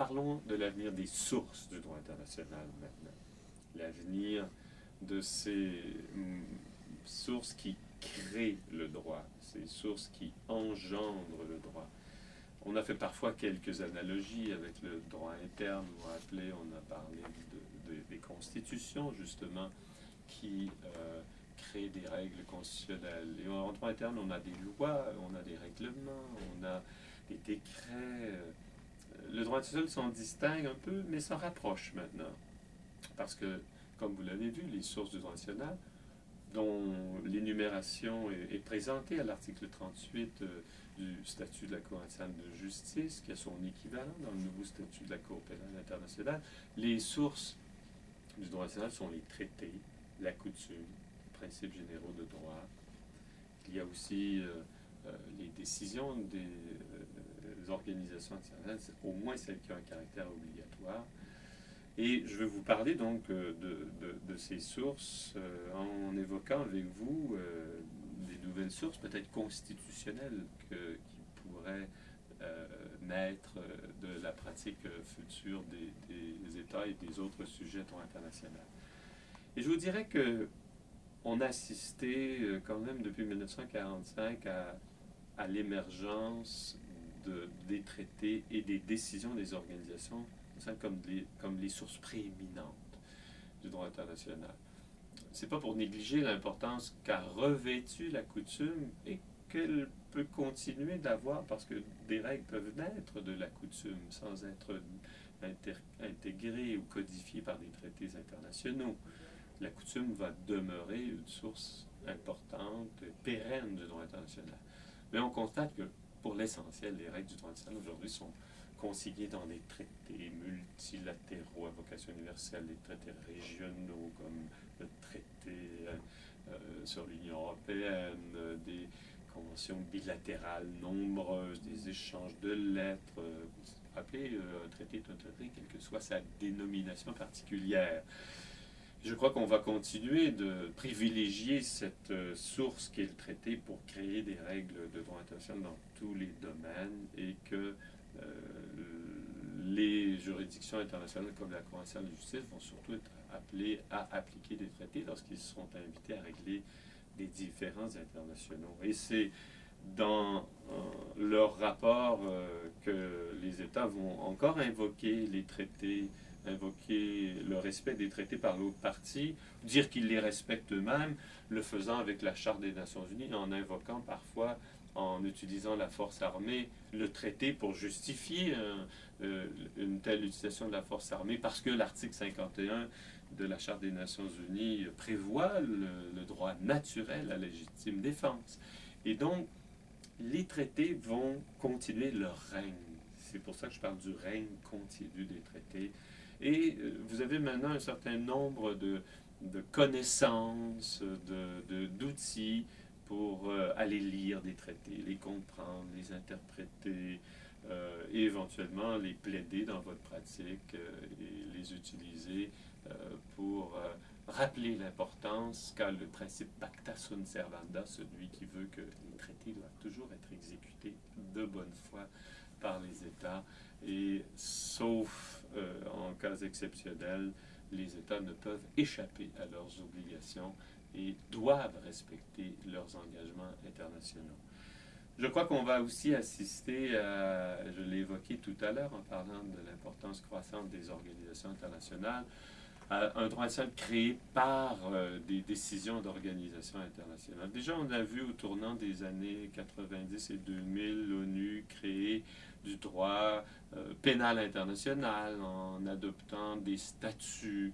Parlons de l'avenir des sources du droit international maintenant. L'avenir de ces sources qui créent le droit, ces sources qui engendrent le droit. On a fait parfois quelques analogies avec le droit interne, on a parlé des constitutions, justement, qui créent des règles constitutionnelles. Et en droit interne, on a des lois, on a des règlements, on a des décrets. Le droit international s'en distingue un peu, mais s'en rapproche maintenant. Parce que, comme vous l'avez vu, les sources du droit national, dont l'énumération est présentée à l'article 38 du statut de la Cour nationale de justice, qui a son équivalent dans le nouveau statut de la Cour pénale internationale. Les sources du droit national sont les traités, la coutume, les principes généraux de droit. Il y a aussi les décisions des organisations internationales, au moins celles qui ont un caractère obligatoire. Et je vais vous parler donc de ces sources en évoquant avec vous des nouvelles sources, peut-être constitutionnelles, qui pourraient naître de la pratique future des États et des autres sujets droit international. Et je vous dirais que on a assisté quand même depuis 1945 à l'émergence des traités et des décisions des organisations comme les sources prééminentes du droit international. C'est pas pour négliger l'importance qu'a revêtue la coutume et qu'elle peut continuer d'avoir, parce que des règles peuvent naître de la coutume sans être intégrées ou codifiées par des traités internationaux. La coutume va demeurer une source importante, pérenne du droit international. Mais on constate que, pour l'essentiel, les règles du droit international aujourd'hui sont consignées dans des traités multilatéraux à vocation universelle, des traités régionaux comme le traité sur l'Union européenne, des conventions bilatérales nombreuses, des échanges de lettres. Vous vous rappelez, un traité est un traité, quelle que soit sa dénomination particulière. Je crois qu'on va continuer de privilégier cette source qu'est le traité pour créer des règles de droit international dans tous les domaines et que les juridictions internationales comme la Cour nationale de justice vont surtout être appelées à appliquer des traités lorsqu'ils seront invités à régler des différends internationaux. Et c'est dans leur rapport que les États vont encore invoquer les traités, invoquer le respect des traités par l'autre partie, dire qu'ils les respectent eux-mêmes, le faisant avec la Charte des Nations Unies, en invoquant parfois, en utilisant la force armée, le traité pour justifier une telle utilisation de la force armée, parce que l'article 51 de la Charte des Nations Unies prévoit le droit naturel à la légitime défense. Et donc, les traités vont continuer leur règne. C'est pour ça que je parle du règne continu des traités. Et vous avez maintenant un certain nombre de connaissances, d'outils pour aller lire des traités, les comprendre, les interpréter, et éventuellement les plaider dans votre pratique et les utiliser pour rappeler l'importance qu'a le principe pacta sunt servanda, celui qui veut que les traités doivent toujours être exécutés de bonne foi par les États, et sauf en cas exceptionnels, les États ne peuvent échapper à leurs obligations et doivent respecter leurs engagements internationaux. Je crois qu'on va aussi assister à, je l'ai évoqué tout à l'heure en parlant de l'importance croissante des organisations internationales, à un droit international créé par des décisions d'organisations internationales. Déjà, on a vu au tournant des années 90 et 2000 l'ONU créer du droit pénal international en adoptant des statuts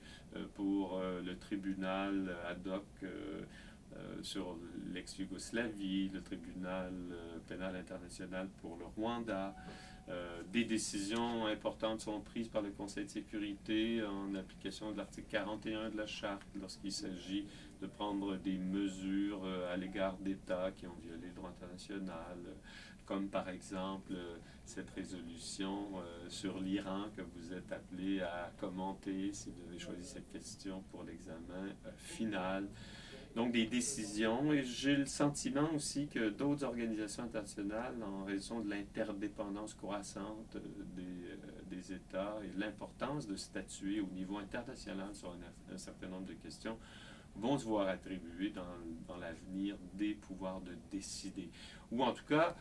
pour le tribunal ad hoc sur l'ex-Yougoslavie, le tribunal pénal international pour le Rwanda. Des décisions importantes sont prises par le Conseil de sécurité en application de l'article 41 de la Charte lorsqu'il s'agit de prendre des mesures à l'égard d'États qui ont violé le droit international, comme par exemple cette résolution sur l'Iran que vous êtes appelé à commenter si vous avez choisi cette question pour l'examen final. Donc des décisions, et j'ai le sentiment aussi que d'autres organisations internationales, en raison de l'interdépendance croissante des États et de l'importance de statuer au niveau international sur un certain nombre de questions, vont se voir attribuer dans l'avenir des pouvoirs de décider. Ou en tout cas,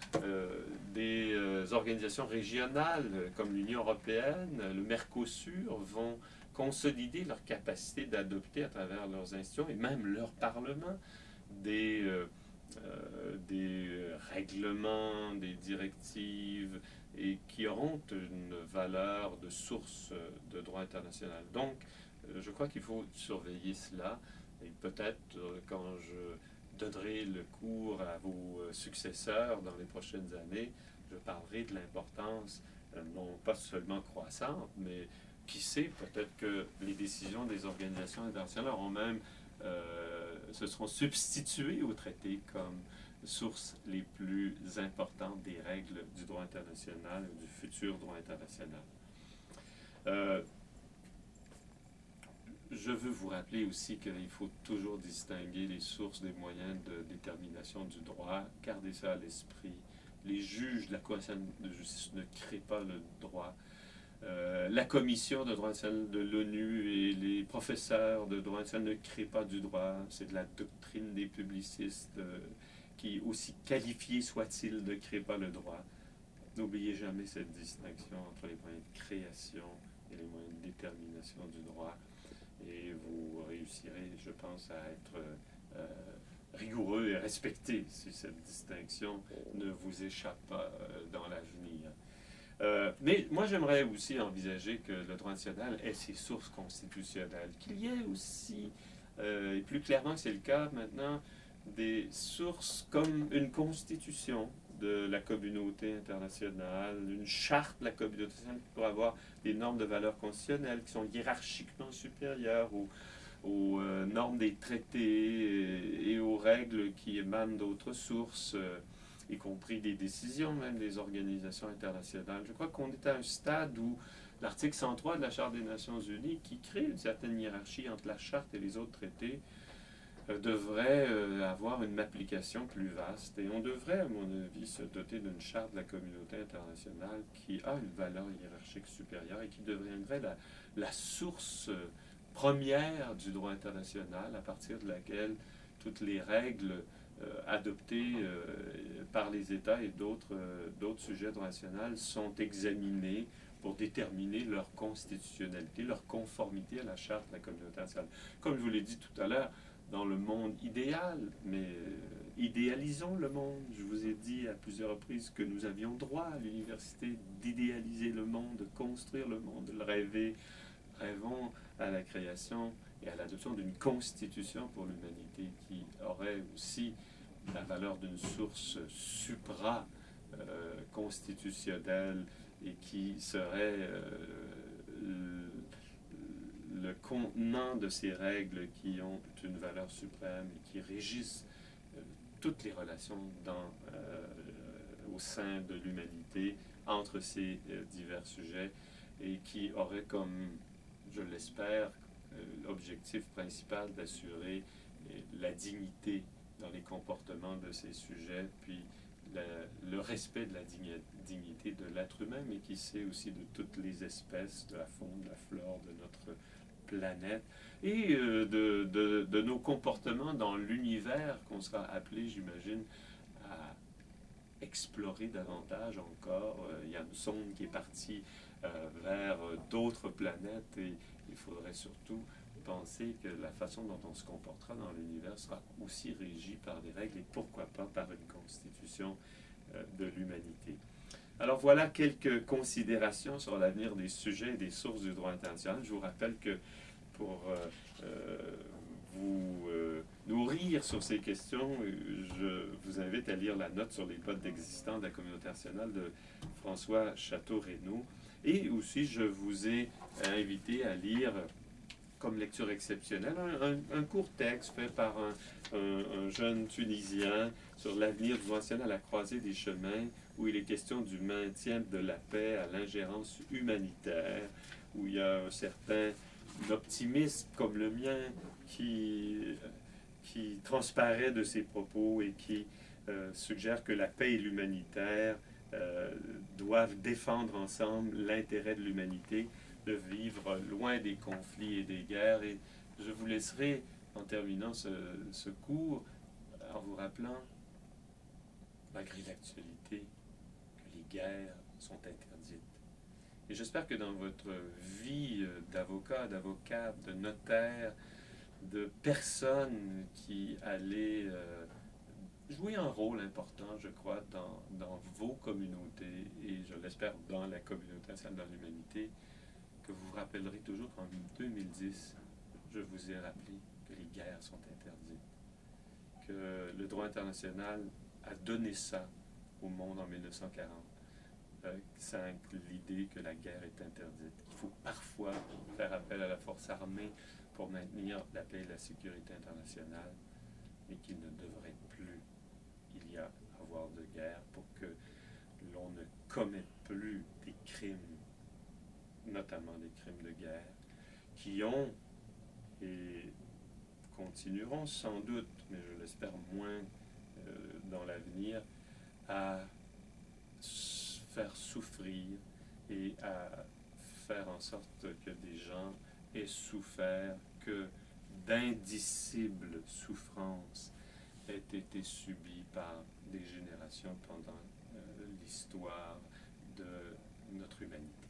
des organisations régionales comme l'Union européenne, le Mercosur, vont consolider leur capacité d'adopter à travers leurs institutions et même leur parlement des règlements, des directives et qui auront une valeur de source de droit international. Donc, je crois qu'il faut surveiller cela et peut-être quand je donnerai le cours à vos successeurs dans les prochaines années, je parlerai de l'importance non pas seulement croissante, mais qui sait, peut-être que les décisions des organisations internationales auront même, se seront substituées aux traités comme sources les plus importantes des règles du droit international, du futur droit international. Je veux vous rappeler aussi qu'il faut toujours distinguer les sources des moyens de détermination du droit, garder ça à l'esprit. Les juges de la Cour de justice ne créent pas le droit. La commission de droit international de l'ONU et les professeurs de droit international ne créent pas du droit. C'est de la doctrine des publicistes qui, aussi qualifiés soient-ils, ne créent pas le droit. N'oubliez jamais cette distinction entre les moyens de création et les moyens de détermination du droit. Et vous réussirez, je pense, à être rigoureux et respecté si cette distinction ne vous échappe pas dans l'avenir. Mais moi, j'aimerais aussi envisager que le droit national ait ses sources constitutionnelles, qu'il y ait aussi, et plus clairement que c'est le cas maintenant, des sources comme une constitution de la communauté internationale, une charte de la communauté internationale pour avoir des normes de valeur constitutionnelles qui sont hiérarchiquement supérieures aux normes des traités et aux règles qui émanent d'autres sources, y compris des décisions même des organisations internationales. Je crois qu'on est à un stade où l'article 103 de la Charte des Nations Unies, qui crée une certaine hiérarchie entre la Charte et les autres traités, devrait avoir une application plus vaste. Et on devrait, à mon avis, se doter d'une charte de la communauté internationale qui a une valeur hiérarchique supérieure et qui deviendrait la source première du droit international à partir de laquelle toutes les règles adoptées par les États et d'autres sujets droit national sont examinées pour déterminer leur constitutionnalité, leur conformité à la charte de la communauté internationale. Comme je vous l'ai dit tout à l'heure, dans le monde idéal, mais idéalisons le monde. Je vous ai dit à plusieurs reprises que nous avions droit à l'université d'idéaliser le monde, de construire le monde, de le rêver. Rêvons à la création et à l'adoption d'une constitution pour l'humanité qui aurait aussi la valeur d'une source supra-constitutionnelle et qui serait le contenant de ces règles qui ont une valeur suprême et qui régissent toutes les relations au sein de l'humanité entre ces divers sujets et qui aurait comme, je l'espère, l'objectif principal d'assurer la dignité dans les comportements de ces sujets, puis le respect de la dignité de l'être humain, mais qui sait aussi de toutes les espèces, de la faune, de la flore, de notre planète, et de nos comportements dans l'univers qu'on sera appelé, j'imagine, à explorer davantage encore. Il y a une sonde qui est partie vers d'autres planètes et il faudrait surtout penser que la façon dont on se comportera dans l'univers sera aussi régie par des règles et pourquoi pas par une constitution de l'humanité. Alors voilà quelques considérations sur l'avenir des sujets et des sources du droit international. Je vous rappelle que pour vous nourrir sur ces questions, je vous invite à lire la note sur les modes d'existence de la communauté internationale de François Château-Renaud. Et aussi, je vous ai invité à lire, comme lecture exceptionnelle, un court texte fait par un jeune Tunisien sur l'avenir du droit international à la croisée des chemins, où il est question du maintien de la paix à l'ingérence humanitaire, où il y a un certain optimisme comme le mien qui qui transparaît de ses propos et qui suggère que la paix et l'humanitaire doivent défendre ensemble l'intérêt de l'humanité, de vivre loin des conflits et des guerres. Et je vous laisserai, en terminant ce cours, en vous rappelant, malgré l'actualité, que les guerres sont interdites. Et j'espère que dans votre vie d'avocat, d'avocate, de notaire, de personnes qui allaient jouer un rôle important, je crois, dans vos communautés, et je l'espère dans la communauté nationale, dans l'humanité, que vous vous rappellerez toujours qu'en 2010, je vous ai rappelé que les guerres sont interdites, que le droit international a donné ça au monde en 1940. L'idée que la guerre est interdite. Il faut parfois faire appel à la force armée pour maintenir la paix et la sécurité internationale, mais qu'il ne devrait plus avoir de guerre pour que l'on ne commette plus des crimes, notamment des crimes de guerre, qui ont et continueront sans doute, mais je l'espère moins dans l'avenir, à faire souffrir et à faire en sorte que des gens aient souffert, que d'indicibles souffrances aient été subies par des générations pendant l'histoire de notre humanité.